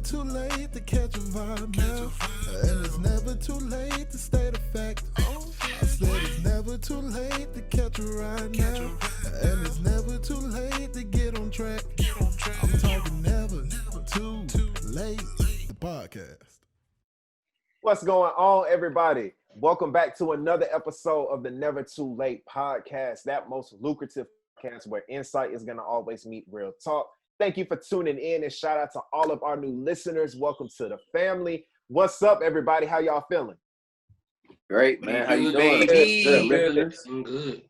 too late to catch a vibe now. And it's never too late to state a fact. I said it's never too late to catch a ride now. And it's never too late to get on track. I'm talking never too late. The podcast. What's going on, everybody? Welcome back to another episode of the Never Too Late podcast, that most lucrative podcast where insight is going to always meet real talk. Thank you for tuning in, and shout out to all of our new listeners. Welcome to the family. What's up, everybody? How y'all feeling? Great, man. How you doing? Good. I'm good.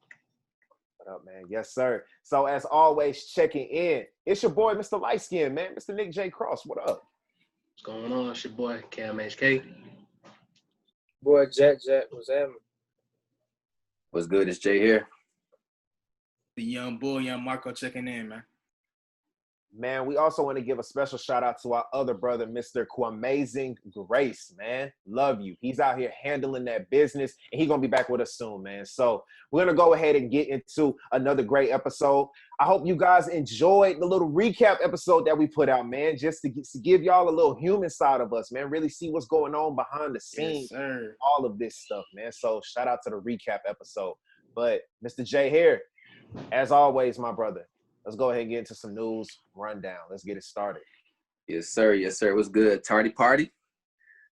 What up, man? Yes, sir. So, as always, checking in. It's your boy, Mr. Lightskin, man. Mr. Nick J. Cross. What up? What's going on? It's your boy, Cam HK. Boy, Jack, what's happening? What's good? It's Jay here. The young bull, young Marco checking in, man. Man, we also want to give a special shout out to our other brother, Mr. Kwamazing Grace, man. Love you. He's out here handling that business, and he's going to be back with us soon, man. So we're going to go ahead and get into another great episode. I hope you guys enjoyed the little recap episode that we put out, man, just to give y'all a little human side of us, man. Really see what's going on behind the scenes, all of this stuff, man. So shout out to the recap episode. But Mr. J here, as always, my brother. Let's go ahead and get into some news rundown. Let's get it started. Yes, sir. Yes, sir. What's good? Tardy party.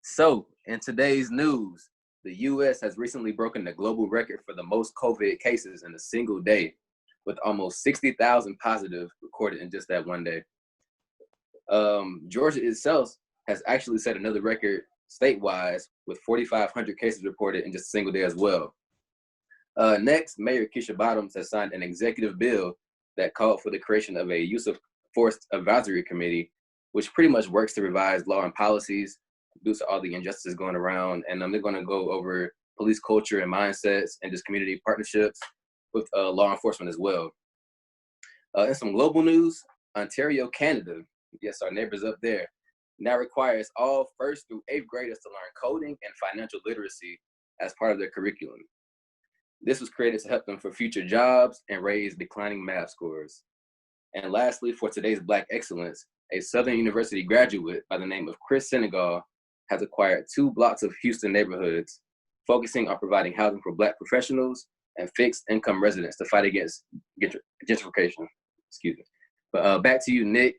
So, in today's news, the U.S. has recently broken the global record for the most COVID cases in a single day, with almost 60,000 positive recorded in just that one day. Georgia itself has actually set another record statewide with 4,500 cases reported in just a single day as well. Next, Mayor Keisha Bottoms has signed an executive bill that called for the creation of a use of force advisory committee, which pretty much works to revise law and policies due to all the injustices going around. And they're going to go over police culture and mindsets and just community partnerships with law enforcement as well. In some global news, Ontario, Canada, yes, our neighbors up there, now requires all 1st through 8th graders to learn coding and financial literacy as part of their curriculum. This was created to help them for future jobs and raise declining math scores. And lastly, for today's Black Excellence, a Southern University graduate by the name of Chris Senegal has acquired 2 blocks of Houston neighborhoods, focusing on providing housing for Black professionals and fixed income residents to fight against gentrification. Excuse me. But back to you, Nick.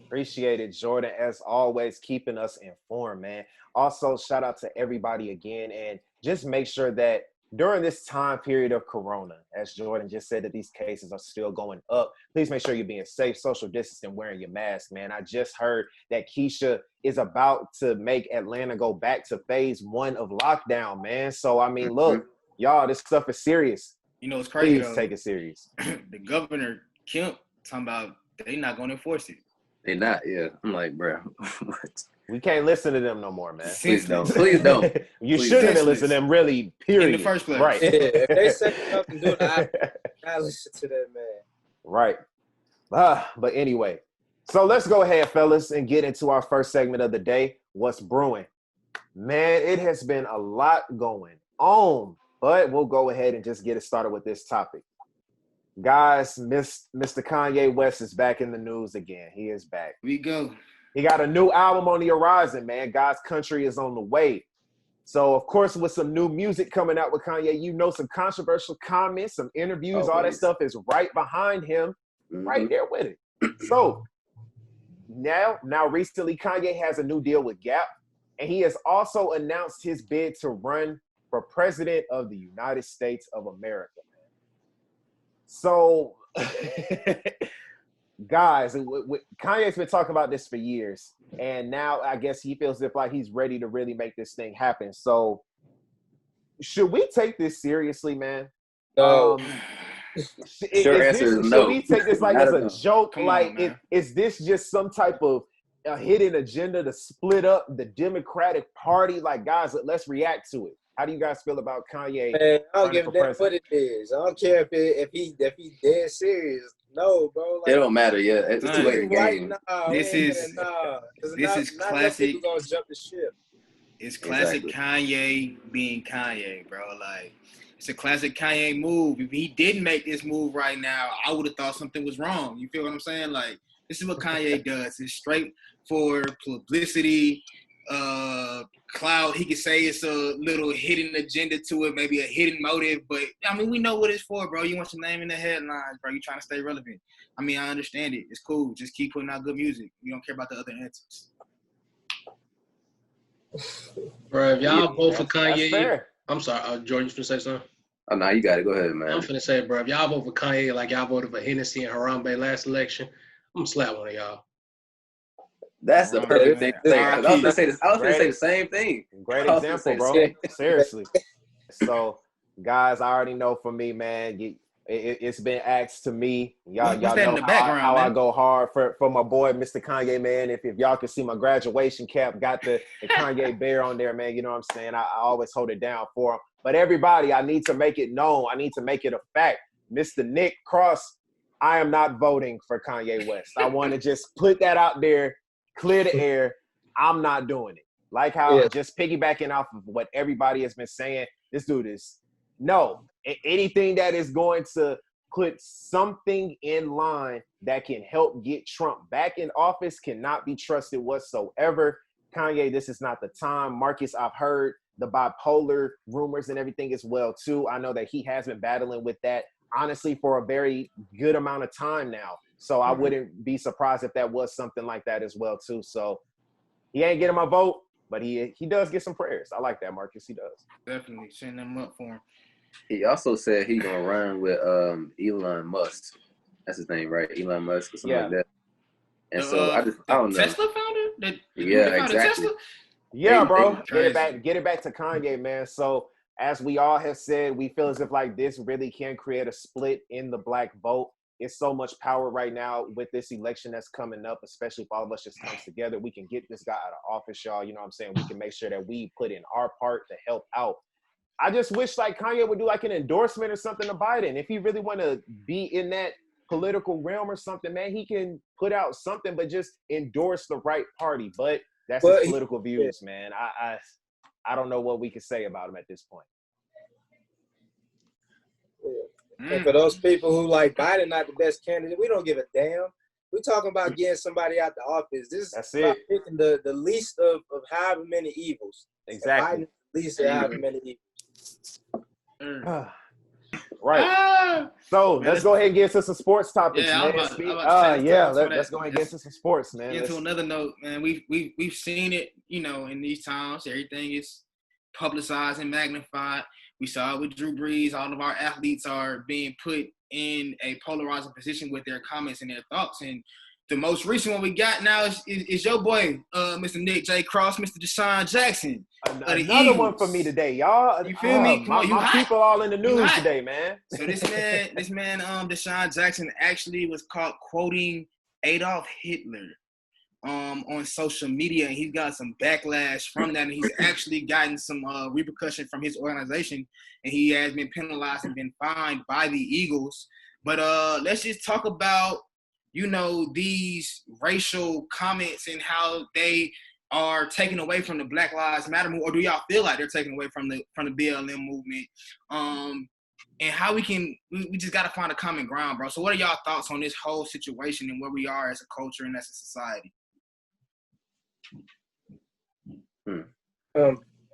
Appreciate it, Jordan, as always, keeping us informed, man. Also, shout out to everybody again, and just make sure that during this time period of Corona, as Jordan just said, that these cases are still going up, please make sure you're being safe, social distancing, and wearing your mask, man. I just heard that Keisha is about to make Atlanta go back to phase 1 of lockdown, man. So, I mean, look, y'all, this stuff is serious. You know, it's crazy. Please take it serious. The governor, Kemp, talking about they not going to enforce it. They're not, yeah. I'm like, bro, what? We can't listen to them no more, man. Please don't. Please don't. You shouldn't have listened to them, really, period. In the first place. Right. Yeah, if they say something to do it, I listen to that, man. Right. But anyway, so let's go ahead, fellas, and get into our first segment of the day, What's Brewing. Man, it has been a lot going on, but we'll go ahead and just get it started with this topic. Guys, Mr. Kanye West is back in the news again. He is back. We go. He got a new album on the horizon, man. God's Country is on the way. So, of course, with some new music coming out with Kanye, you know, some controversial comments, some interviews, all that stuff is right behind him, right there with it. So, now recently, Kanye has a new deal with Gap, and he has also announced his bid to run for president of the United States of America, man. So, guys, Kanye's been talking about this for years, and now I guess he feels like he's ready to really make this thing happen. So, should we take this seriously, man? Sure answer is no. Should we take this like as a joke? Come like, on, is this just some type of a hidden agenda to split up the Democratic Party? Like, guys, let's react to it. How do you guys feel about Kanye? Man, I don't give a damn what it is. I don't care if he dead serious. No, bro. Like, it don't matter. Yeah, it's too late in the game. This is classic. People gonna jump the ship. It's classic Kanye being Kanye, bro. Like, it's a classic Kanye move. If he didn't make this move right now, I would have thought something was wrong. You feel what I'm saying? Like, This is what Kanye does. It's straight for publicity, clout. He could say it's a little hidden agenda to it, maybe a hidden motive, but I mean, we know what it's for, bro. You want your name in the headlines, bro. You trying to stay relevant. I mean, I understand it. It's cool. Just keep putting out good music. You don't care about the other antics. Bro, if y'all vote for That's Kanye, fair. I'm sorry, Jordan, you finna say something? Oh, no, you got it. Go ahead, man. I'm finna say, bro, if y'all vote for Kanye like y'all voted for Hennessy and Harambe last election, I'm gonna slap one of y'all. That's the perfect thing to say. 'Cause I was gonna say this. I was gonna say the same thing. Great I was gonna example, say the bro. same thing. Seriously. So, guys, I already know for me, man, it's been asked to me. Y'all What's that know in the background, how I man? go hard for my boy, Mr. Kanye, man. If y'all can see my graduation cap, got the Kanye bear on there, man. You know what I'm saying? I always hold it down for him. But everybody, I need to make it known. I need to make it a fact. Mr. Nick Cross, I am not voting for Kanye West. I want to just put that out there, clear the air. I'm not doing it. Like how just piggybacking off of what everybody has been saying, this dude is anything that is going to put something in line that can help get Trump back in office cannot be trusted whatsoever. Kanye, this is not the time. Marcus, I've heard the bipolar rumors and everything as well too. I know that he has been battling with that honestly for a very good amount of time now. So I wouldn't be surprised if that was something like that as well too. So he ain't getting my vote, but he does get some prayers. I like that, Marcus. He does. Definitely send them up for him. He also said he gonna run with Elon Musk. That's his name, right? Elon Musk or something like that. And so I don't know. Tesla founder? Exactly. Tesla? Yeah, bro. Crazy. Get it back to Kanye, man. So as we all have said, we feel as if like this really can create a split in the black vote. It's so much power right now with this election that's coming up, especially if all of us just comes together. We can get this guy out of office, y'all. You know what I'm saying? We can make sure that we put in our part to help out. I just wish like Kanye would do like an endorsement or something to Biden. If he really want to be in that political realm or something, man, he can put out something, but just endorse the right party. But that's his political views, man. I don't know what we can say about him at this point. And for those people who like Biden not the best candidate, we don't give a damn. We're talking about getting somebody out the office. This is about picking the least of however many evils. Exactly. Biden, least of however many evils. Right. So let's go ahead and get into some sports topics, man. Let's go ahead and get into some sports, man. Get to another note, man. We've seen it, you know, in these times. Everything is publicized and magnified. We saw it with Drew Brees. All of our athletes are being put in a polarizing position with their comments and their thoughts. And the most recent one we got now is your boy, Mr. Nick J. Cross, Mr. Desean Jackson. Another one for me today, y'all. You feel me? Come on, my people all in the news today, man. So this man, Desean Jackson actually was caught quoting Adolf Hitler on social media, and he's got some backlash from that, and he's actually gotten some repercussion from his organization, and he has been penalized and been fined by the Eagles. But let's just talk about, you know, these racial comments and how they are taken away from the Black Lives Matter movement, or do y'all feel like they're taken away from the BLM movement? And how we just got to find a common ground, bro. So what are y'all thoughts on this whole situation and where we are as a culture and as a society?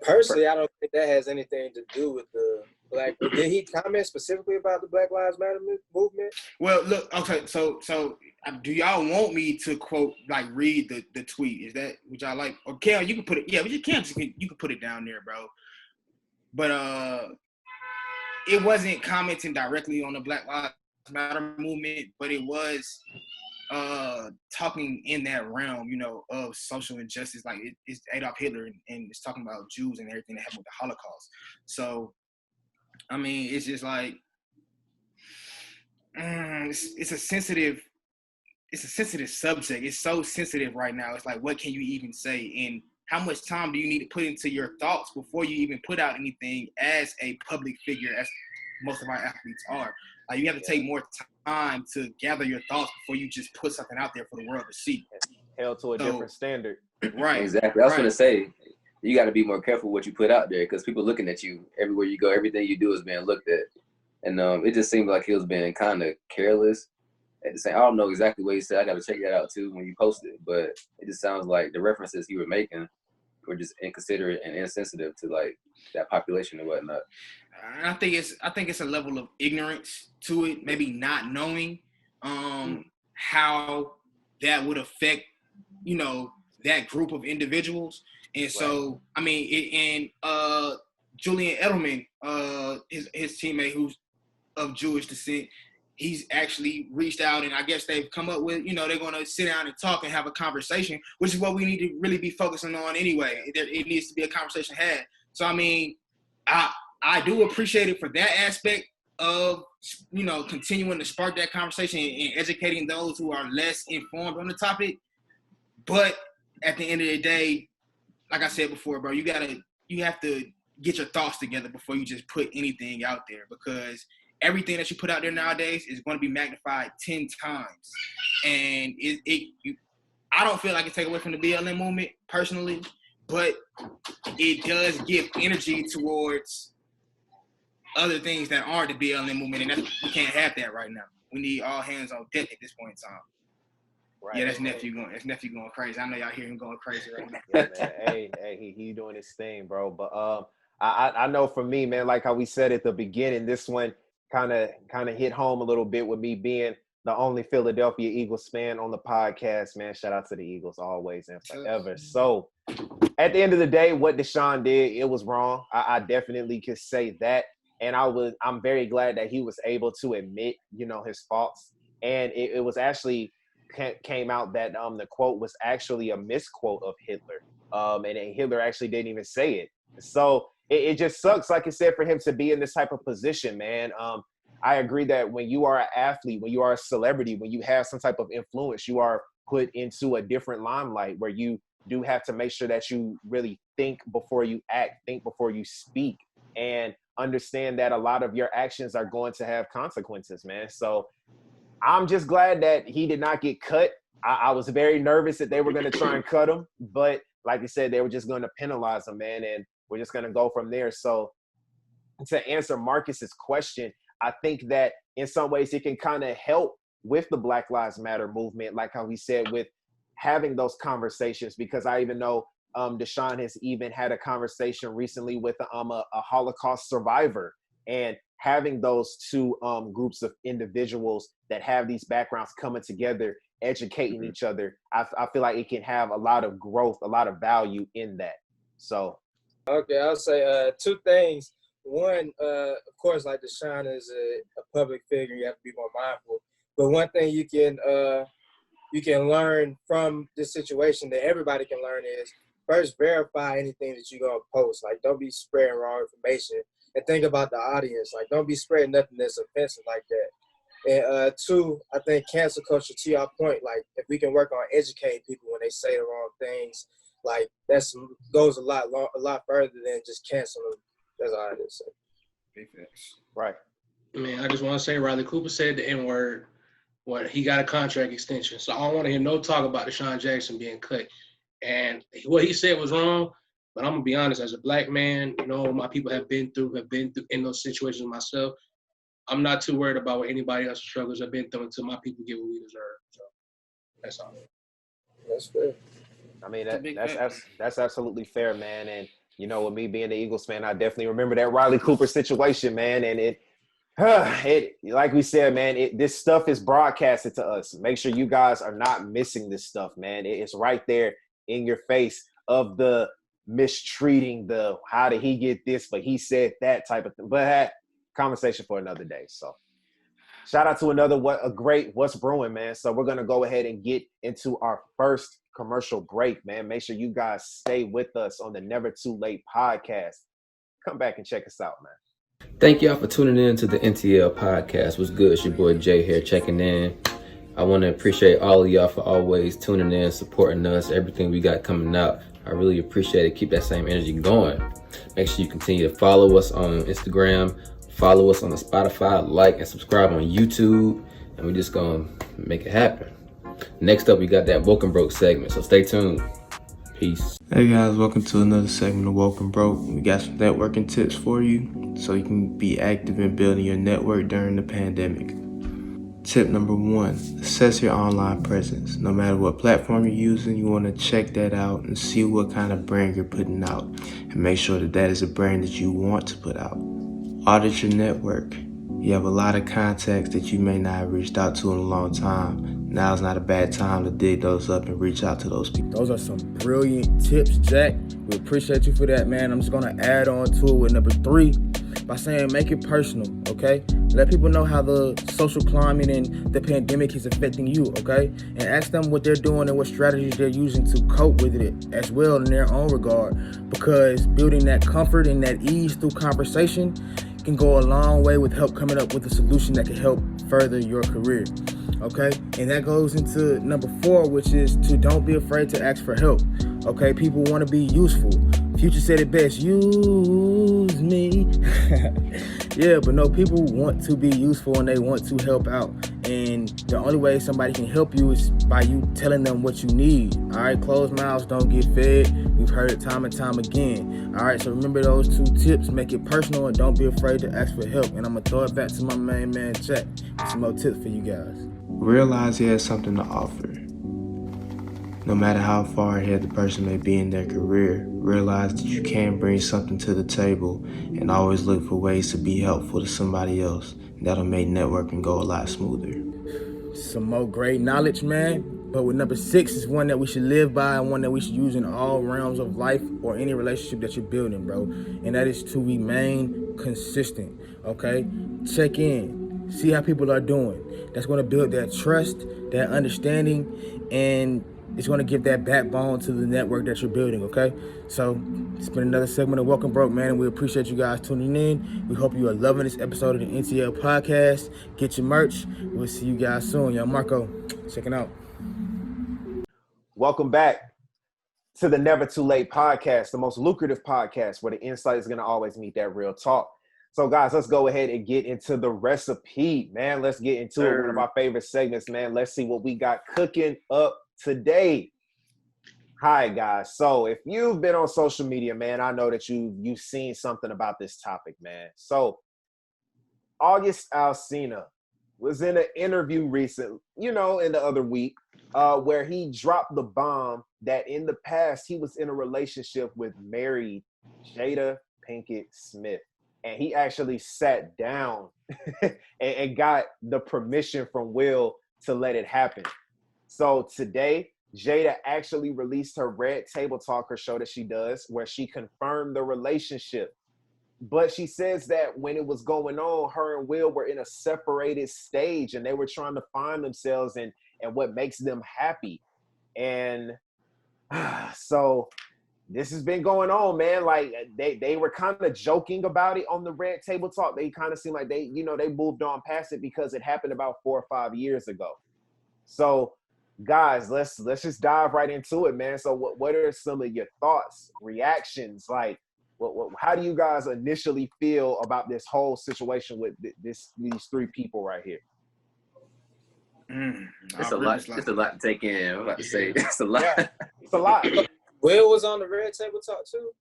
Personally, I don't think that has anything to do with the Black. Did he comment specifically about the Black Lives Matter movement? Well, look, okay, so do y'all want me to quote, like, read the tweet? Is that what y'all like? Or Kel, you can put it. Yeah, but you can put it down there, bro. But it wasn't commenting directly on the Black Lives Matter movement, but it was talking in that realm, you know, of social injustice. Like it's Adolf Hitler, and it's talking about Jews and everything that happened with the Holocaust. So, I mean, it's just like it's a sensitive subject. It's so sensitive right now. It's like, what can you even say, and how much time do you need to put into your thoughts before you even put out anything as a public figure, as most of our athletes are? Like, you have to take more time to gather your thoughts before you just put something out there for the world to see. Held to a different standard. Right. Exactly. I was going to say, you got to be more careful what you put out there, because people looking at you everywhere you go. Everything you do is being looked at. And it just seemed like he was being kind of careless. at the same, I don't know exactly what he said. I got to check that out too when you post it. But it just sounds like the references he was making were just inconsiderate and insensitive to like that population and whatnot. I think it's a level of ignorance to it, maybe not knowing how that would affect, you know, that group of individuals. And so, I mean, Julian Edelman, his teammate who's of Jewish descent, he's actually reached out, and I guess they've come up with, you know, they're going to sit down and talk and have a conversation, which is what we need to really be focusing on anyway. It needs to be a conversation had. So, I mean, I do appreciate it for that aspect of, you know, continuing to spark that conversation and educating those who are less informed on the topic. But at the end of the day, like I said before, bro, you have to get your thoughts together before you just put anything out there, because everything that you put out there nowadays is going to be magnified 10 times. And I don't feel like it take away from the BLM movement personally, but it does give energy towards other things that aren't the BLM movement, and we can't have that right now. We need all hands on deck at this point in time. Right. Yeah, that's nephew going crazy. I know y'all hear him going crazy right now. Yeah, man. Hey, he doing his thing, bro. But I know for me, man, like how we said at the beginning, this one kind of hit home a little bit with me being the only Philadelphia Eagles fan on the podcast, man. Shout out to the Eagles always and forever. So at the end of the day, what Desean did, it was wrong. I definitely could say that. And I'm very glad that he was able to admit, you know, his faults. And it was actually came out that the quote was actually a misquote of Hitler. And Hitler actually didn't even say it. So it just sucks, like I said, for him to be in this type of position, man. I agree that when you are an athlete, when you are a celebrity, when you have some type of influence, you are put into a different limelight where you do have to make sure that you really think before you act, think before you speak, and understand that a lot of your actions are going to have consequences, man. So I'm just glad that he did not get cut. I was very nervous that they were going to try and cut him, but like I said, they were just going to penalize him, man, and we're just going to go from there. So to answer Marcus's question, I think that in some ways it can kind of help with the Black Lives Matter movement, like how he said, with having those conversations, because I even know Desean has even had a conversation recently with a Holocaust survivor, and having those two groups of individuals that have these backgrounds coming together, educating each other, I feel like it can have a lot of growth, a lot of value in that. So, okay, I'll say two things. One, of course, like Desean is a public figure, you have to be more mindful. But one thing you can learn from this situation that everybody can learn is, first, verify anything that you're going to post. Like, don't be spreading wrong information. And think about the audience. Like, don't be spreading nothing that's offensive like that. And two, I think cancel culture, to your point, like, if we can work on educating people when they say the wrong things, like, that goes a lot further than just canceling them. That's all I just say. Big facts. Right. Man, I just want to say Riley Cooper said the N-word when he got a contract extension. So I don't want to hear no talk about Desean Jackson being cut. And what he said was wrong, but I'm going to be honest, as a black man, you know, my people have been through in those situations myself. I'm not too worried about what anybody else's struggles have been through until my people get what we deserve. So that's all. That's fair. I mean, that's absolutely fair, man. And, you know, with me being the Eagles fan, I definitely remember that Riley Cooper situation, man. And it like we said, man, this stuff is broadcasted to us. Make sure you guys are not missing this stuff, man. It's right there in your face of the mistreating, the how did he get this, but he said that type of thing. But conversation for another day. So shout out to another What's Brewing, man. So we're going to go ahead and get into our first commercial break, man. Make sure you guys stay with us on the Never Too Late podcast. Come back and check us out, man. Thank y'all for tuning in to the NTL podcast. What's good? It's your boy Jay here checking in. I want to appreciate all of y'all for always tuning in, supporting us, everything we got coming out. I really appreciate it. Keep that same energy going. Make sure you continue to follow us on Instagram, follow us on the Spotify, like and subscribe on YouTube, and we're just going to make it happen. Next up, we got that Woke and Broke segment, so stay tuned. Peace. Hey guys, welcome to another segment of Woke and Broke. We got some networking tips for you so you can be active in building your network during the pandemic. Tip number 1, assess your online presence. No matter what platform you're using, you want to check that out and see what kind of brand you're putting out and make sure that that is a brand that you want to put out. Audit your network. You have a lot of contacts that you may not have reached out to in a long time. Now's not a bad time to dig those up and reach out to those people. Those are some brilliant tips, Jack. We appreciate you for that, man. I'm just going to add on to it with number 3 by saying make it personal, okay? Let people know how the social climate and the pandemic is affecting you, okay? And ask them what they're doing and what strategies they're using to cope with it as well in their own regard. Because building that comfort and that ease through conversation can go a long way with help coming up with a solution that can help further your career, okay? And that goes into number 4, which is to don't be afraid to ask for help, okay? People want to be useful. Future said it best, use me. Yeah, but no, people want to be useful and they want to help out. And the only way somebody can help you is by you telling them what you need. All right, closed mouths don't get fed. We've heard it time and time again. All right, so remember those 2 tips. Make it personal and don't be afraid to ask for help. And I'm going to throw it back to my main man, Jack, with some more tips for you guys. Realize he has something to offer. No matter how far ahead the person may be in their career, realize that you can bring something to the table and always look for ways to be helpful to somebody else. That'll make networking go a lot smoother. Some more great knowledge, man. But with number 6 is one that we should live by and one that we should use in all realms of life or any relationship that you're building, bro. And that is to remain consistent, okay? Check in. See how people are doing. That's going to build that trust, that understanding, and it's going to give that backbone to the network that you're building, okay? So it's been another segment of Welcome Broke, man, and we appreciate you guys tuning in. We hope you are loving this episode of the NTL podcast. Get your merch. We'll see you guys soon. Yo, Marco, checking out. Welcome back to the Never Too Late podcast, the most lucrative podcast where the insight is going to always meet that real talk. So, guys, let's go ahead and get into the recipe, man. Let's get into it. One of our favorite segments, man. Let's see what we got cooking up today. Hi, guys. So if you've been on social media, man, I know that you've seen something about this topic, man. So August Alsina was in an interview recently, in the other week, where he dropped the bomb that in the past he was in a relationship with married Jada Pinkett-Smith. And he actually sat down and got the permission from Will to let it happen. So today, Jada actually released her Red Table Talker show that she does, where she confirmed the relationship. But she says that when it was going on, her and Will were in a separated stage and they were trying to find themselves and what makes them happy. And so this has been going on, man. Like they were kind of joking about it on the Red Table Talk. They kind of seemed like they moved on past it because it happened about 4 or 5 years ago. So guys, let's just dive right into it, man. So what are some of your thoughts, reactions? Like, how do you guys initially feel about this whole situation with these 3 people right here? It's a lot. It's a lot to take in. I'm about to say it's a lot. Yeah, it's a lot. Will was on the Red Table Talk too.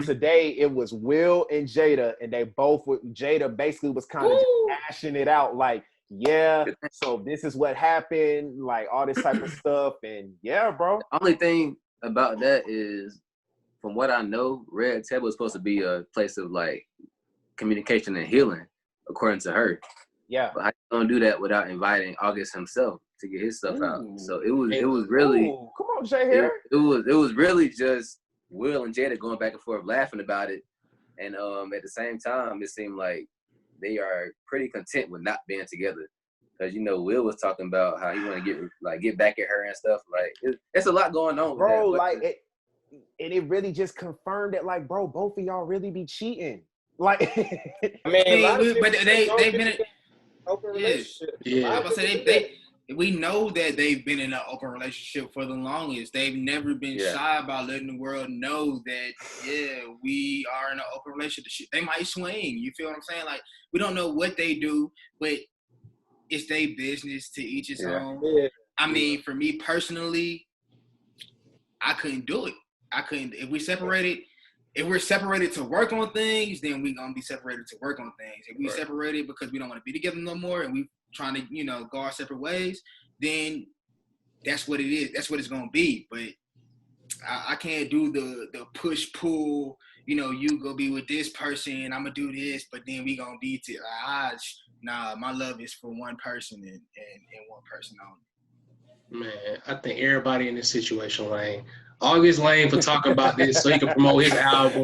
Today it was Will and Jada, and they both Jada basically was kind of just hashing it out, like, yeah, so this is what happened, like all this type of stuff, and yeah, bro. The only thing about that is, from what I know, Red Table is supposed to be a place of like communication and healing, according to her. Yeah. But how you gonna do that without inviting August himself to get his stuff out? So it was really come on, Jay here. It was really just Will and Jada going back and forth laughing about it, and at the same time it seemed like they are pretty content with not being together, because Will was talking about how he want to get back at her and stuff. Like it's a lot going on, bro. With that, like it really just confirmed that, like, bro, both of y'all really be cheating. Like, I mean, but they've been in open relationship. Yeah, I was say we know that they've been in an open relationship for the longest. They've never been shy about letting the world know that, we are in an open relationship. They might swing. You feel what I'm saying? Like, we don't know what they do, but it's their business, to each his own. Yeah. I mean, for me personally, I couldn't do it. I couldn't. If we separated, if we're separated to work on things, then we gonna be separated to work on things. If we separated because we don't want to be together no more and we trying to, you know, go our separate ways, then that's what it is. That's what it's gonna be. But I can't do the push pull. You know, you go be with this person, I'm gonna do this, but then we gonna be nah. My love is for one person and one person only. Man, I think everybody in this situation lame. August lame for talking about this so he can promote his album.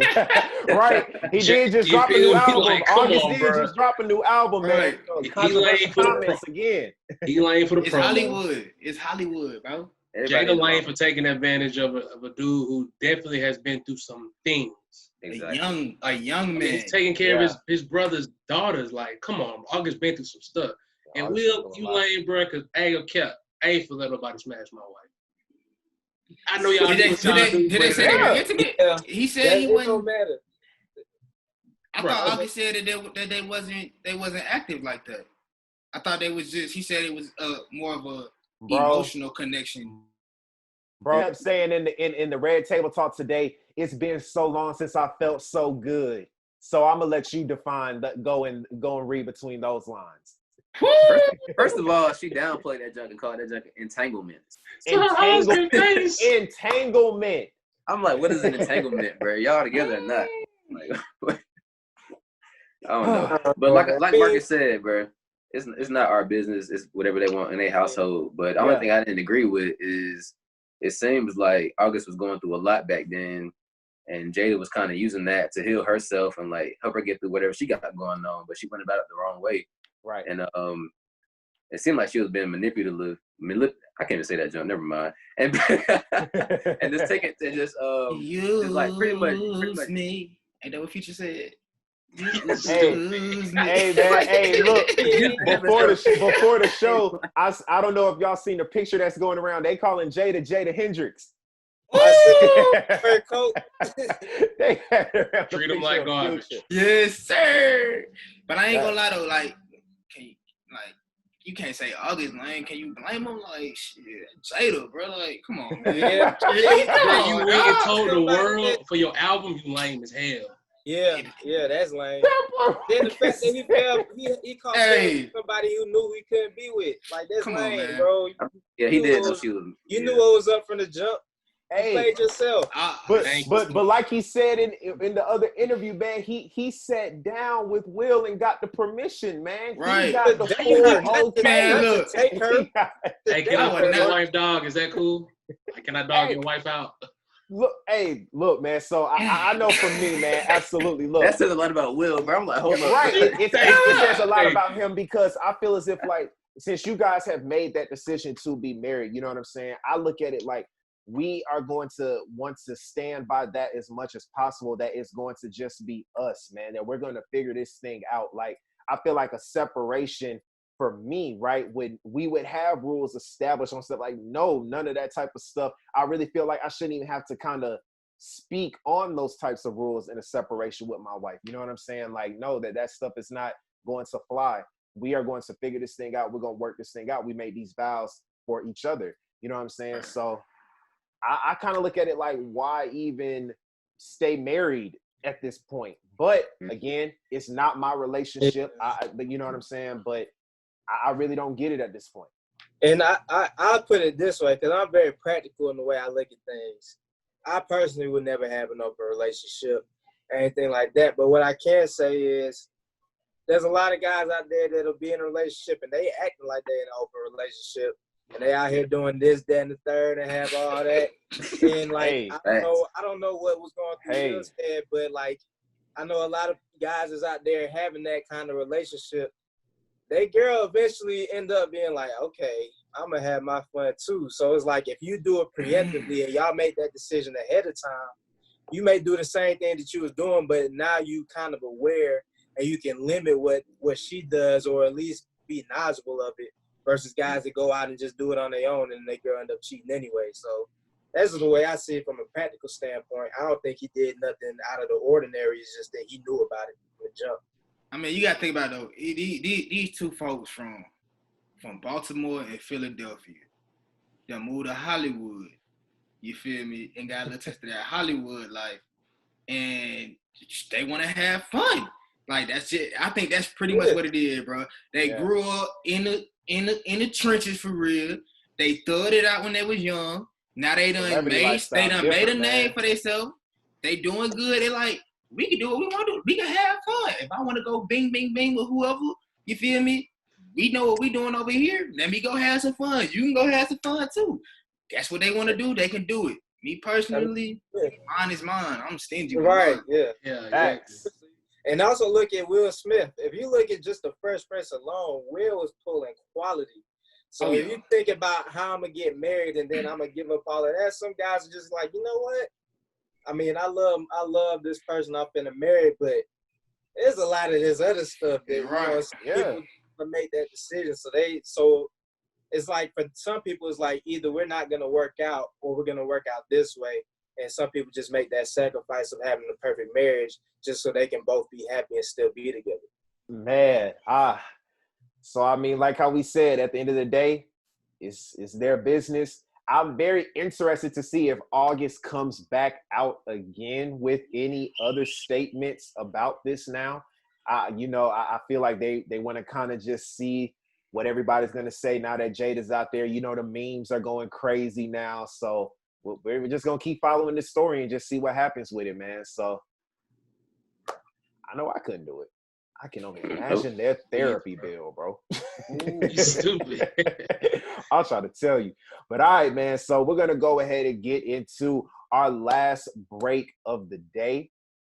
Right. He did just drop a new album. Like, August did just drop a new album, man. He lame for comments again. He lame for the It's Hollywood. It's Hollywood, bro. Jada lame for taking advantage of a dude who definitely has been through some things. Exactly. A young man. He's taking care of his brother's daughters. Like, come on, August been through some stuff. And Will, you lame, bro, because I ain't for let nobody smash my wife. I know y'all. Did they say they were intimate? Yeah. He said he wasn't. Matter. I thought August said that they wasn't active like that. I thought they was just. He said it was more of a emotional connection. Bro, kept saying in the Red Table Talk today, it's been so long since I felt so good. So I'm gonna let you define go and read between those lines. First of all, she downplayed that junk and called that junk entanglement. Entanglement. I'm like, what is an entanglement, bro? Y'all together or not? Like, I don't know. But like Marcus said, bro, it's not our business. It's whatever they want in their household. But the only thing I didn't agree with is it seems like August was going through a lot back then, and Jada was kind of using that to heal herself and like help her get through whatever she got going on. But she went about it the wrong way. Right. And it seemed like she was being manipulative. I can't even say that, John. Never mind. And and just take it to just like pretty much me. Ain't that what Future said? Hey, man. Hey, look. Before the show, I don't know if y'all seen the picture that's going around. They calling Jada Hendrix. Her coat. They treat them like garbage. Yes, sir. But I ain't gonna lie though, like, you can't say August lame. Can you blame him? Like, shit, Jada, bro. Like, come on, man. You went and told the world for your album, you lame as hell. Yeah, that's lame. Then the fact that he called somebody who knew he couldn't be with. Like, that's lame, man. Bro. Yeah, he did know she was. You knew what was up from the jump. You played yourself. But like he said in the other interview, man, he sat down with Will and got the permission, man. Right. He got the full man, look. Take her. Hey, can I put your wife dog? Is that cool? Like, can I dog your wife out? Look, man. So I know for me, man, absolutely. Look, that says a lot about Will, bro. I'm like, hold on. Right. It says a lot about him because I feel as if, like, since you guys have made that decision to be married, you know what I'm saying? I look at it like we are going to want to stand by that as much as possible. That it's going to just be us, man. That we're going to figure this thing out. Like, I feel like a separation for me, right, we would have rules established on stuff like, no, none of that type of stuff. I really feel like I shouldn't even have to kind of speak on those types of rules in a separation with my wife. You know what I'm saying? Like, no, that stuff is not going to fly. We are going to figure this thing out. We're going to work this thing out. We made these vows for each other. You know what I'm saying? So I kind of look at it like, why even stay married at this point? But again, it's not my relationship. You know what I'm saying? But I really don't get it at this point. And I'll put it this way, because I'm very practical in the way I look at things. I personally would never have an open relationship, anything like that. But what I can say is there's a lot of guys out there that'll be in a relationship and they acting like they're in an open relationship. And they out here doing this, that, and the third, and have all that. And like, I don't know what was going through his head, but like, I know a lot of guys is out there having that kind of relationship. They girl eventually end up being like, okay, I'm gonna have my fun too. So it's like, if you do it preemptively and y'all make that decision ahead of time, you may do the same thing that you was doing, but now you kind of aware and you can limit what she does, or at least be knowledgeable of it. Versus guys that go out and just do it on their own and they girl end up cheating anyway. So that's the way I see it from a practical standpoint. I don't think he did nothing out of the ordinary. It's just that he knew about it from the jump. I mean, you got to think about it, though. These two folks from Baltimore and Philadelphia, they moved to Hollywood. You feel me? And got a little taste of that Hollywood life. and they want to have fun. Like that's it. I think that's pretty much what it is, bro. They grew up in the trenches for real. They thugged it out when they was young. Now they done made a name for themselves. They doing good. They like, we can do what we want to do. We can have fun. If I want to go bing, bing, bing with whoever, you feel me? We know what we doing over here. Let me go have some fun. You can go have some fun too. That's what they want to do. They can do it. Me personally, mine is mine. I'm stingy. Right, Yeah, exactly. And also look at Will Smith. If you look at just the Fresh Prince alone, Will was pulling quality. So if you think about how I'm going to get married and then I'm going to give up all of that, some guys are just like, you know what? I mean, I love this person I'm finna marry, but there's a lot of this other stuff that people make that decision. So it's like for some people, it's like either we're not gonna work out or we're gonna work out this way. And some people just make that sacrifice of having the perfect marriage just so they can both be happy and still be together. Man, so I mean, like how we said, at the end of the day, it's their business. I'm very interested to see if August comes back out again with any other statements about this now. I feel like they want to kind of just see what everybody's going to say now that Jada's out there. You know, the memes are going crazy now. So we're just going to keep following this story and just see what happens with it, man. So I know I couldn't do it. I can only imagine their therapy bill, bro. You stupid. I'll try to tell you. But all right, man. So we're going to go ahead and get into our last break of the day.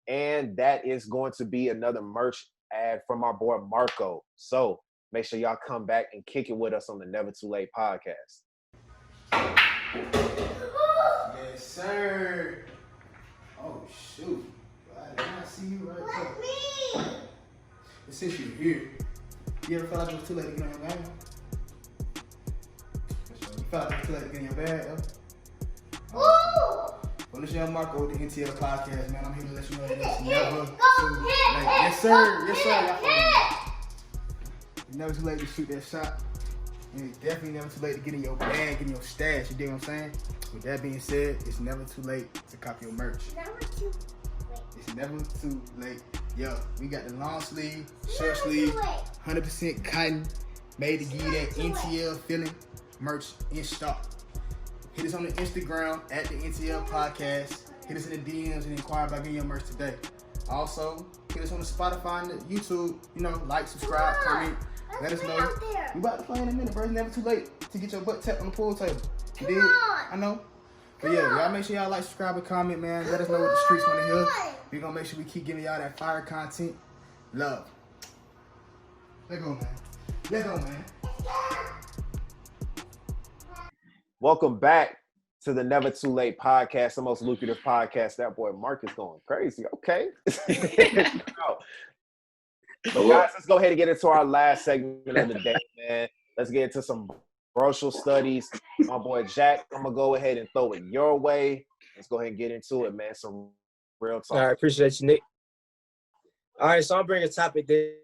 And that is going to be another merch ad from our boy Marco. So make sure y'all come back and kick it with us on the Never Too Late podcast. Yes, sir. Oh, shoot. I did not see you right there. But since you're here, you ever felt like it was too late to get on your bag? You felt like it was too late to get in your bag, though? Well, this young Marco with the NTL podcast, man. I'm here to let you know that it's never too late. Yes, sir. Yes, sir. It's never too late to shoot that shot. And it's definitely never too late to get in your bag, get in your stash. You dig what I'm saying? With that being said, it's never too late to cop your merch. It's never too late. Yo, we got the long sleeve, short sleeve, 100% cotton, made to give you that NTL feeling, merch in stock. Hit us on the Instagram at the NTL podcast. Hit us in the DMs and inquire about getting your merch today. Also, hit us on the Spotify and the YouTube. You know, like, subscribe, comment. Let us know. We about to play in a minute, bro. It's never too late to get your butt tapped on the pool table. You dig? I know. But yeah, y'all make sure y'all like, subscribe, and comment, man. Let us know what the streets want to hear. We're going to make sure we keep giving y'all that fire content. Love. Let go, man. Let go, man. Welcome back to the Never Too Late podcast, the most lucrative podcast. That boy Mark is going crazy. Okay. So guys, let's go ahead and get into our last segment of the day, man. Let's get into some social studies. My boy Jack, I'm going to go ahead and throw it your way. Let's go ahead and get into it, man. Some real talk. All right, appreciate you, Nick. All right, so I'm bringing a topic that,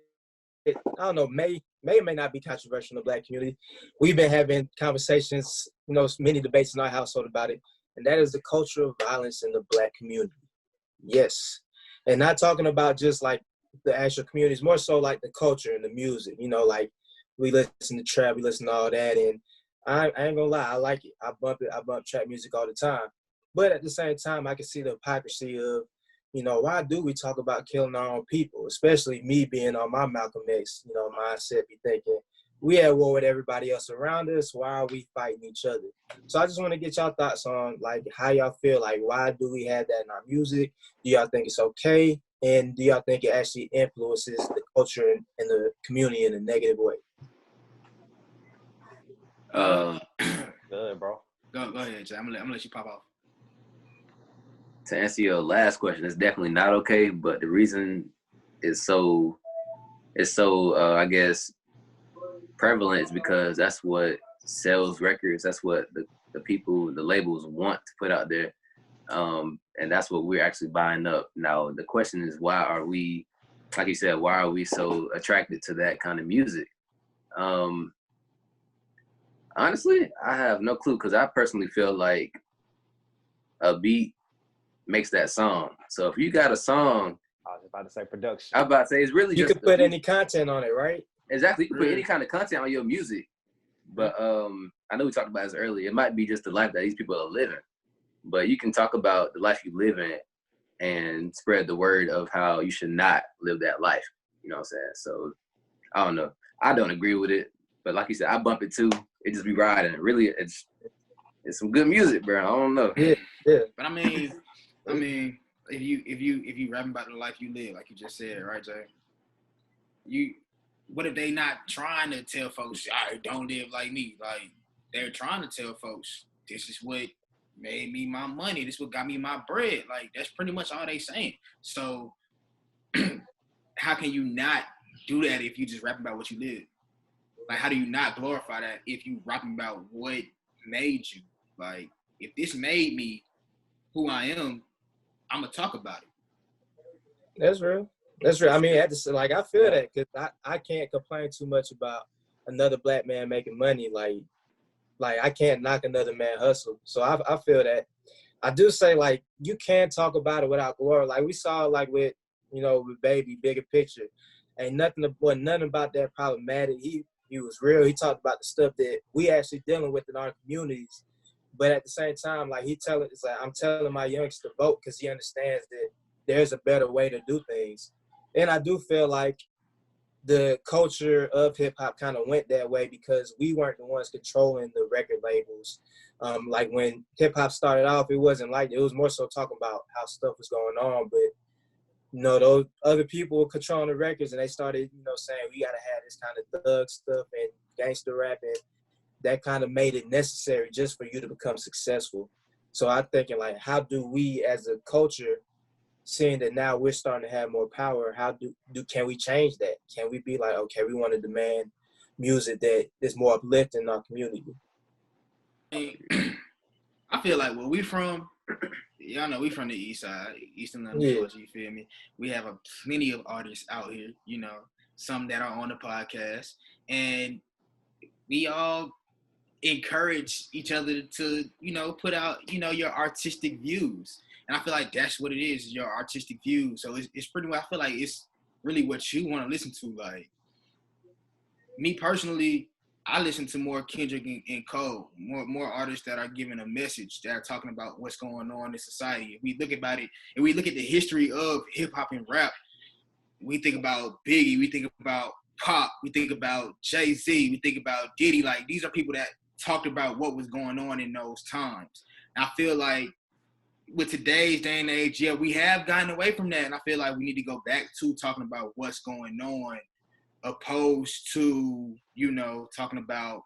I don't know, may not be controversial in the Black community. We've been having conversations, you know, many debates in our household about it, and that is the culture of violence in the Black community. Yes. And not talking about just like the actual communities, more so like the culture and the music, you know, like we listen to trap, we listen to all that, and I ain't gonna lie, I like it. I bump trap music all the time. But at the same time, I can see the hypocrisy of, you know, why do we talk about killing our own people? Especially me being on my Malcolm X, you know, mindset, be thinking, we at war with everybody else around us. Why are we fighting each other? So I just want to get y'all thoughts on, like, how y'all feel, like, why do we have that in our music? Do y'all think it's okay? And do y'all think it actually influences the culture and the community in a negative way? Good, bro. Go ahead, Jay. I'm gonna let you pop off. To answer your last question, it's definitely not okay, but the reason it's so I guess prevalent is because that's what sells records. That's what the people, the labels want to put out there, and that's what we're actually buying up. Now the question is, why are we, like you said, why are we so attracted to that kind of music? Honestly, I have no clue, because I personally feel like a beat makes that song. So if you got a song, I was about to say production. I was about to say it's really You just could put any content on it, right? exactly. You can put any kind of content on your music, but I know we talked about this earlier. It might be just the life that these people are living, but you can talk about the life you live in and spread the word of how you should not live that life. You know what I'm saying? So I don't know. I don't agree with it, but like you said, I bump it too. It just be riding. Really, it's some good music, bro. I don't know. Yeah, yeah. But I mean, if you rapping about the life you live, like you just said, right, Jay? What if they not trying to tell folks, all right, don't live like me? Like, they're trying to tell folks, this is what made me my money. This is what got me my bread. Like, that's pretty much all they saying. So how can you not do that if you just rapping about what you live? Like, how do you not glorify that if you rapping about what made you? Like, if this made me who I am, I'm gonna talk about it. That's real. That's real. I mean, like, I feel that because I can't complain too much about another black man making money. Like I can't knock another man hustle. So I feel that. I do say, like, you can talk about it without glory. Like we saw, like with with Baby, Bigger Picture. Ain't nothing about that problematic. He was real. He talked about the stuff that we actually dealing with in our communities. But at the same time, like it's like, I'm telling my youngster to vote because he understands that there's a better way to do things. And I do feel like the culture of hip hop kind of went that way because we weren't the ones controlling the record labels. Like when hip hop started off, it wasn't like it was more so talking about how stuff was going on. But those other people were controlling the records, and they started saying we gotta have this kind of thug stuff and gangster rap, and that kind of made it necessary just for you to become successful. So I'm thinking, like, how do we as a culture, seeing that now we're starting to have more power, how can we change that? Can we be like, okay, we want to demand music that is more uplifting in our community? I feel like where we from, y'all know we from the east side, Eastern Georgia, you feel me? We have plenty of artists out here, some that are on the podcast, and we all encourage each other to, put out, your artistic views. And I feel like that's what it is, your artistic views. So it's pretty much, I feel like it's really what you want to listen to. Like, me personally, I listen to more Kendrick and Cole, more artists that are giving a message, that are talking about what's going on in society. If we look about it, and we look at the history of hip hop and rap, we think about Biggie, we think about Pop, we think about Jay-Z, we think about Diddy. Like, these are people that talked about what was going on in those times. And I feel like with today's day and age, yeah, we have gotten away from that. And I feel like we need to go back to talking about what's going on, opposed to, talking about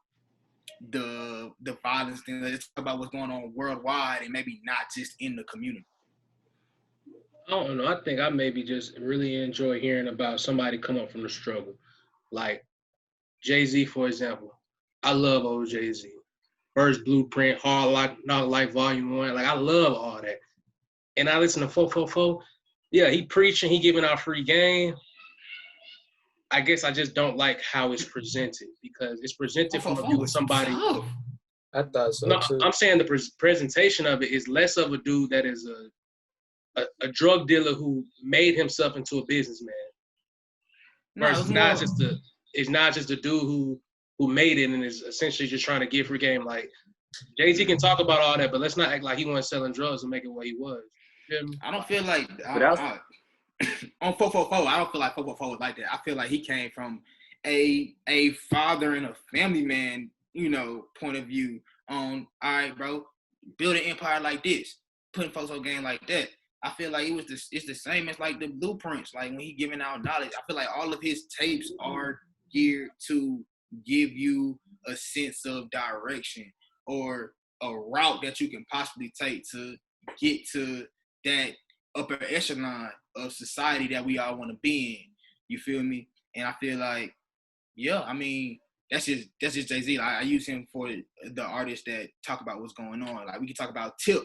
the violence thing. Let's talk about what's going on worldwide and maybe not just in the community. I don't know. I think I maybe just really enjoy hearing about somebody come up from the struggle. Like Jay-Z, for example. I love old Jay-Z. First Blueprint, Hard Knock Life Volume 1. Like, I love all that. And I listen to 444. Yeah, he preaching, he giving out free game. I guess I just don't like how it's presented, because it's presented from a view of somebody. I thought so too. I'm saying the presentation of it is less of a dude that is a drug dealer who made himself into a businessman. Versus it's not just a dude who made it and is essentially just trying to get free game. Like, Jay-Z can talk about all that, but let's not act like he wasn't selling drugs and make it what he was. You know? I don't feel like on 444, I don't feel like 444 was like that. I feel like he came from a father and a family man, point of view on, all right, bro, build an empire like this, putting folks on game like that. I feel like it's the same as like the blueprints. Like, when he giving out knowledge, I feel like all of his tapes are geared to give you a sense of direction or a route that you can possibly take to get to that upper echelon of society that we all want to be in. You feel me? And I feel like, yeah, I mean, that's just Jay-Z. I use him for the artists that talk about what's going on. Like, we can talk about Tip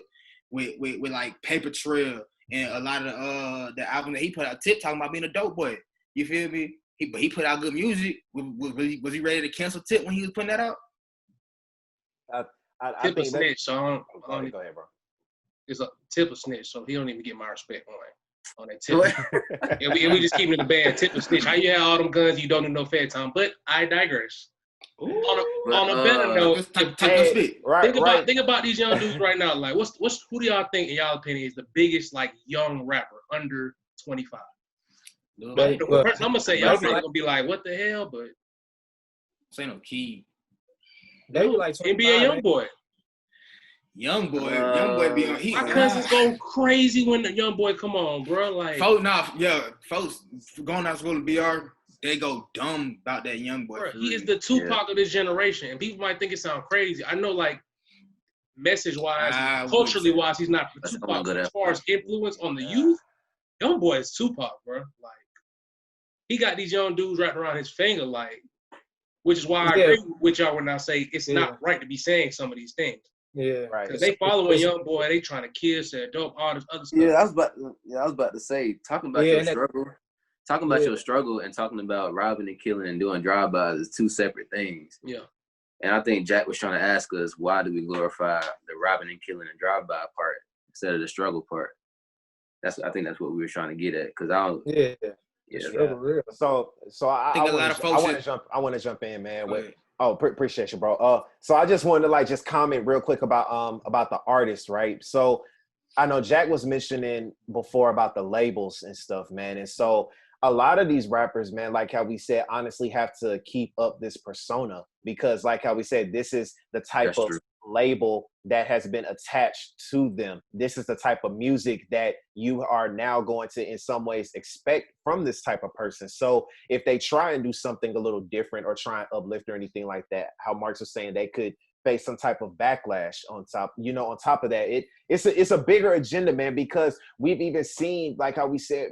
with like Paper Trail and a lot of the album that he put out. Tip talking about being a dope boy. You feel me? He put out good music. Was he ready to cancel Tip when he was putting that out? I Tip think snitch, so go ahead, bro. is a tip a snitch, so he don't even get my respect on that tip. and we just keep it in the band. Tip a snitch. How you have all them guns? You don't do no fair time. But I digress. On a better note, think about these young dudes right now. Like, who do y'all think, in y'all opinion, is the biggest like young rapper under 25? I'm gonna say y'all probably gonna be like, what the hell? But say no key. They be like NBA young boy. Young boy be on. My cousins go crazy when the young boy come on, bro. Like, folks going out to school to BR, they go dumb about that young boy. Bro, he is the Tupac of this generation, and people might think it sounds crazy. I know, like, message-wise, culturally-wise, he's not the Tupac. As far as influence on the youth, young boy is Tupac, bro. Like, he got these young dudes wrapped around his finger, like, which is why I agree with y'all when I say it's not right to be saying some of these things. Yeah, right. Because they following young boy, they trying to kill, say dope artists, other stuff. Yeah, I was about to say, talking about your struggle. Talking about your struggle and talking about robbing and killing and doing drive-bys is two separate things. Yeah. And I think Jack was trying to ask us, why do we glorify the robbing and killing and drive-by part instead of the struggle part? I think that's what we were trying to get at. Cause I don't. Yeah. So I want to jump in, man. Appreciate you, bro. So I just wanted to just comment real quick about the artists, right? So I know Jack was mentioning before about the labels and stuff, man. And so a lot of these rappers, man, like how we said, honestly have to keep up this persona because like how we said, this is the type of label that has been attached to them. This is the type of music that you are now going to, in some ways, expect from this type of person. So if they try and do something a little different or try and uplift or anything like that, how Marx was saying, they could face some type of backlash on top. On top of that, it's a bigger agenda, man, because we've even seen, like how we said,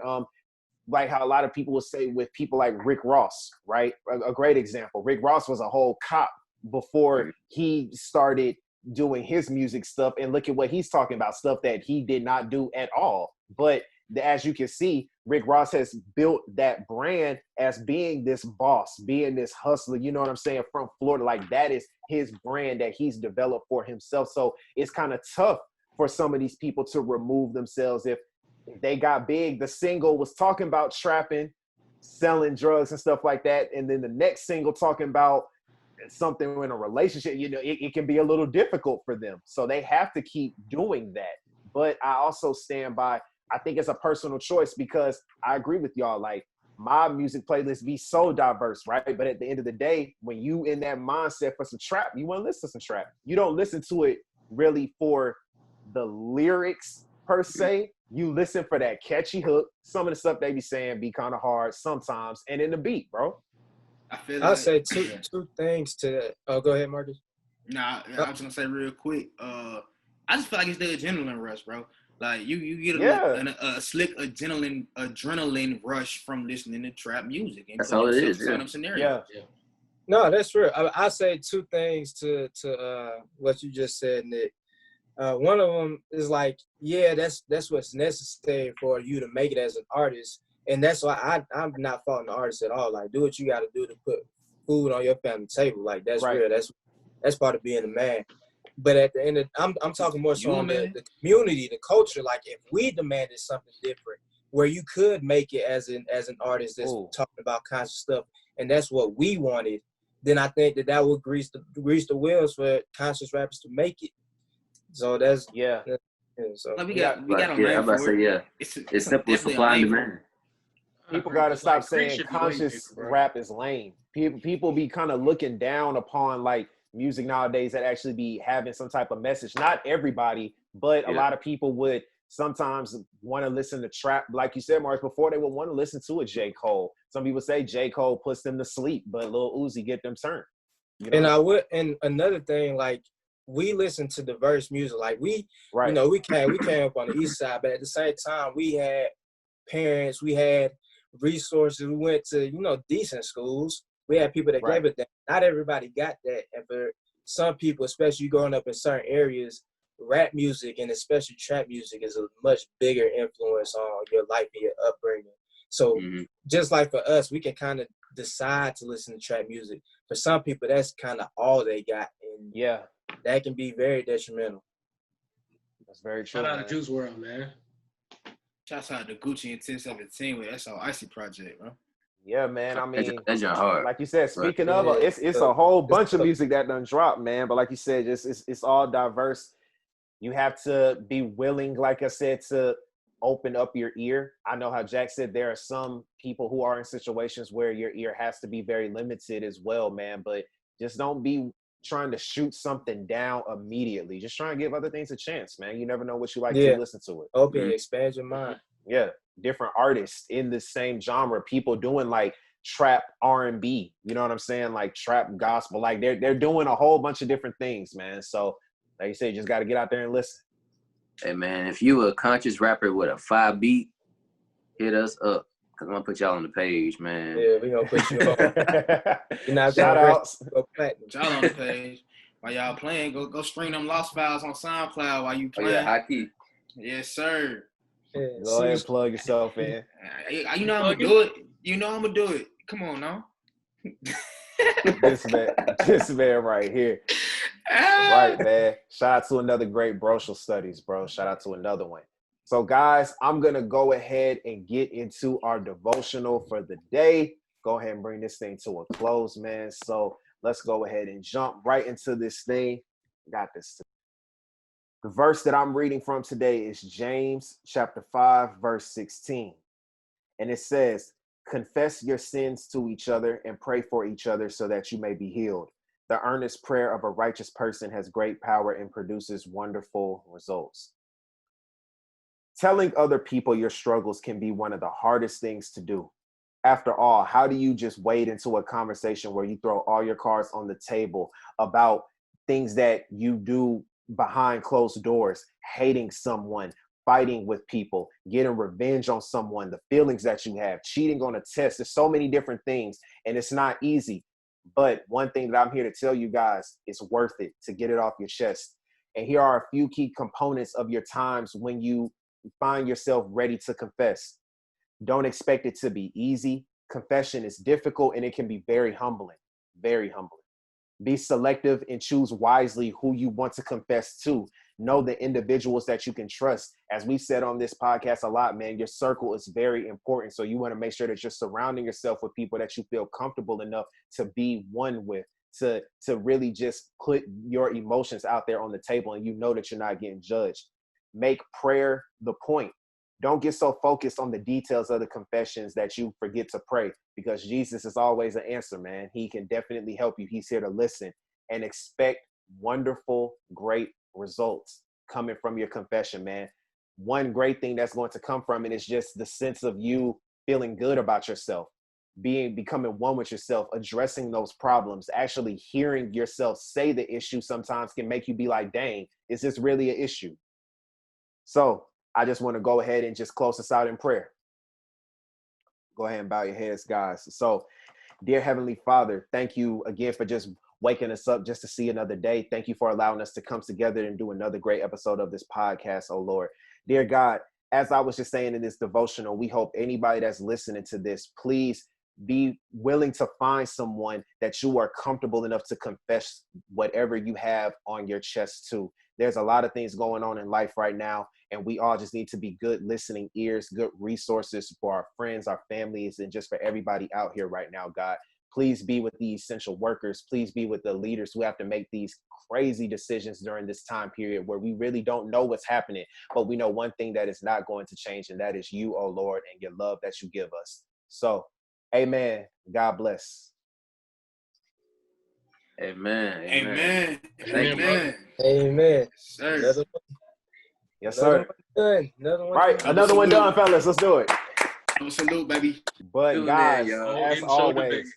like how a lot of people would say with people like Rick Ross, right? A great example. Rick Ross was a whole cop before he started doing his music stuff, and look at what he's talking about, stuff that he did not do at all. But as you can see, Rick Ross has built that brand as being this boss, being this hustler, you know what I'm saying, from Florida. Like that is his brand that he's developed for himself. So it's kind of tough for some of these people to remove themselves if they got big. The single was talking about trapping, selling drugs and stuff like that. And then the next single talking about something in a relationship, it can be a little difficult for them. So they have to keep doing that. But I also stand by, I think it's a personal choice because I agree with y'all. Like my music playlist be so diverse, right? But at the end of the day, when you in that mindset for some trap, you want to listen to some trap. You don't listen to it really for the lyrics per se. You listen for that catchy hook. Some of the stuff they be saying be kind of hard sometimes, and in the beat, bro. I'll say two things to that. Oh, go ahead, Marcus. Nah, I was gonna say real quick. I just feel like it's the adrenaline rush, bro. Like you get a slick adrenaline rush from listening to trap music. And that's all it is. Yeah. No, that's real. I say two things to what you just said, Nick. One of them is like, that's what's necessary for you to make it as an artist. And that's why I'm not faulting the artist at all. Like, do what you got to do to put food on your family table. Like, that's real. That's part of being a man. But at the end of, I'm talking more so on the community, the culture. Like, if we demanded something different, where you could make it as an artist that's talking about conscious stuff, and that's what we wanted, then I think that would grease the wheels for conscious rappers to make it. So that's so we got on I'm about to say it's simple supply and demand. People got to stop saying conscious rap is lame. People be kind of looking down upon like music nowadays that actually be having some type of message. Not everybody, but a lot of people would sometimes want to listen to trap. Like you said, Mars, before they would want to listen to a J. Cole. Some people say J. Cole puts them to sleep, but Lil Uzi get them turned. And another thing, like, we listen to diverse music. Like we came up on the east side, but at the same time, we had parents, we had resources. We went to, decent schools. We had people that gave it that. Not everybody got that. And for some people, especially growing up in certain areas, rap music and especially trap music is a much bigger influence on your life and your upbringing. So just like for us, we can kind of decide to listen to trap music. For some people, that's kind of all they got. And that can be very detrimental. That's very true. Shout out man. to Juice WRLD, man. Shouts out to Gucci and 1017 with that's our icy project, bro. Yeah, man. I mean, That's your hard. like you said, speaking Right. of, Yeah, it's a whole bunch of music that done dropped, man. But like you said, just it's all diverse. You have to be willing, like I said, to open up your ear. I know how Jack said there are some people who are in situations where your ear has to be very limited as well, man. But just don't be trying to shoot something down immediately. Just try and give other things a chance, man. You never know what you like Yeah. to listen to it. Open, expand your mind. Yeah, different artists in the same genre, people doing like trap R&B, you know what I'm saying? Like trap gospel, like they're doing a whole bunch of different things, man. So like you said, you just got to get out there and listen. Hey man, if you a conscious rapper with a 5 beat, hit us up. Cause I'm gonna put y'all on the page, man. Yeah, we gonna put you on. You're not Shout gonna outs. go platinum. Y'all on the page. While y'all playing, go stream them Lost Files on SoundCloud while you Oh playing. yeah, high key. Yes, sir. Yeah, Go ahead and plug yourself in. You know I'm gonna do it. You know I'm gonna do it. Come on now. This man right here. Right, man. Shout out to another great Brochel Studies, bro. Shout out to another one. So, guys, I'm going to go ahead and get into our devotional for the day. Go ahead and bring this thing to a close, man. So, let's go ahead and jump right into this thing. Got this. The verse that I'm reading from today is James chapter 5, verse 16. And it says, confess your sins to each other and pray for each other so that you may be healed. The earnest prayer of a righteous person has great power and produces wonderful results. Telling other people your struggles can be one of the hardest things to do. After all, how do you just wade into a conversation where you throw all your cards on the table about things that you do behind closed doors, hating someone, fighting with people, getting revenge on someone, the feelings that you have, cheating on a test? There's so many different things, and it's not easy. But one thing that I'm here to tell you guys, it's worth it to get it off your chest. And here are a few key components of your times when you find yourself ready to confess. Don't expect it to be easy. Confession is difficult and it can be very humbling, very humbling. Be selective and choose wisely who you want to confess to. Know the individuals that you can trust. As we've said on this podcast a lot, man, your circle is very important. So you want to make sure that you're surrounding yourself with people that you feel comfortable enough to be one with, to really just put your emotions out there on the table and you know that you're not getting judged. Make prayer the point. Don't get so focused on the details of the confessions that you forget to pray, because Jesus is always an answer, man. He can definitely help you. He's here to listen, and expect wonderful, great results coming from your confession, man. One great thing that's going to come from it is just the sense of you feeling good about yourself, becoming one with yourself, addressing those problems, actually hearing yourself say the issue sometimes can make you be like, dang, is this really an issue? So I just want to go ahead and just close us out in prayer. Go ahead and bow your heads, guys. So, dear Heavenly Father, thank you again for just waking us up just to see another day. Thank you for allowing us to come together and do another great episode of this podcast, oh Lord. Dear God, as I was just saying in this devotional, we hope anybody that's listening to this, please be willing to find someone that you are comfortable enough to confess whatever you have on your chest to. There's a lot of things going on in life right now, and we all just need to be good listening ears, good resources for our friends, our families, and just for everybody out here right now, God. Please be with the essential workers. Please be with the leaders who have to make these crazy decisions during this time period where we really don't know what's happening, but we know one thing that is not going to change, and that is you, oh Lord, and your love that you give us. So, amen. God bless. Amen. Amen. Amen. Amen. Sir. Another one, Yes, another sir. one done. Another one Right, done. another one done, fellas. Let's do it. Salute, baby. But Doing guys, that, y'all. as In show today. always,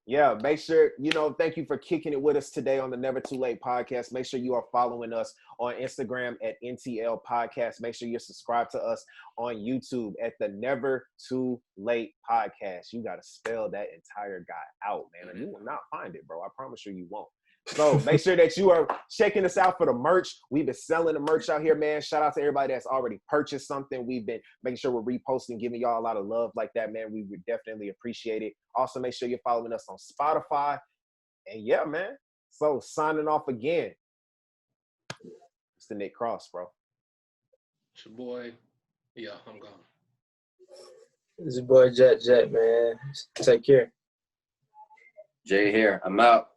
yeah, make sure, thank you for kicking it with us today on the Never Too Late podcast. Make sure you are following us on Instagram at NTL podcast. Make sure you're subscribed to us on YouTube at the Never Too Late podcast. You got to spell that entire guy out, man. And you will not find it, bro. I promise you won't. So make sure that you are checking us out for the merch. We've been selling the merch out here, man. Shout out to everybody that's already purchased something. We've been making sure we're reposting, giving y'all a lot of love like that, man. We would definitely appreciate it. Also, make sure you're following us on Spotify. And yeah, man. So signing off again. It's the Nick Cross, bro. It's your boy. Yeah, I'm gone. This is your boy Jet, man. Take care. Jay here. I'm out.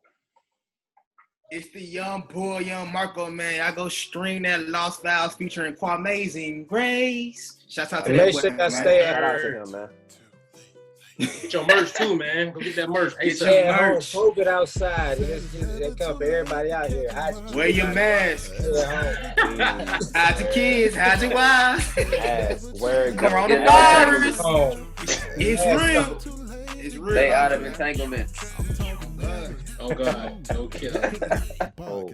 It's the young boy, young Marco, man. I go stream that Lost Files featuring Amazing Grace. Shout out to Make that sure boy, I man. stay Shout out to at him, man. Get your merch too, man. Go get that merch. Get ASAP. your home. merch. COVID outside. They come for everybody out here. Wear your mask. Stay at home. Hide your kids, hide your wives. Ass, word, Coronavirus. Home. It's real. It's real. Stay out of entanglement. Oh God, no kidding. Oh.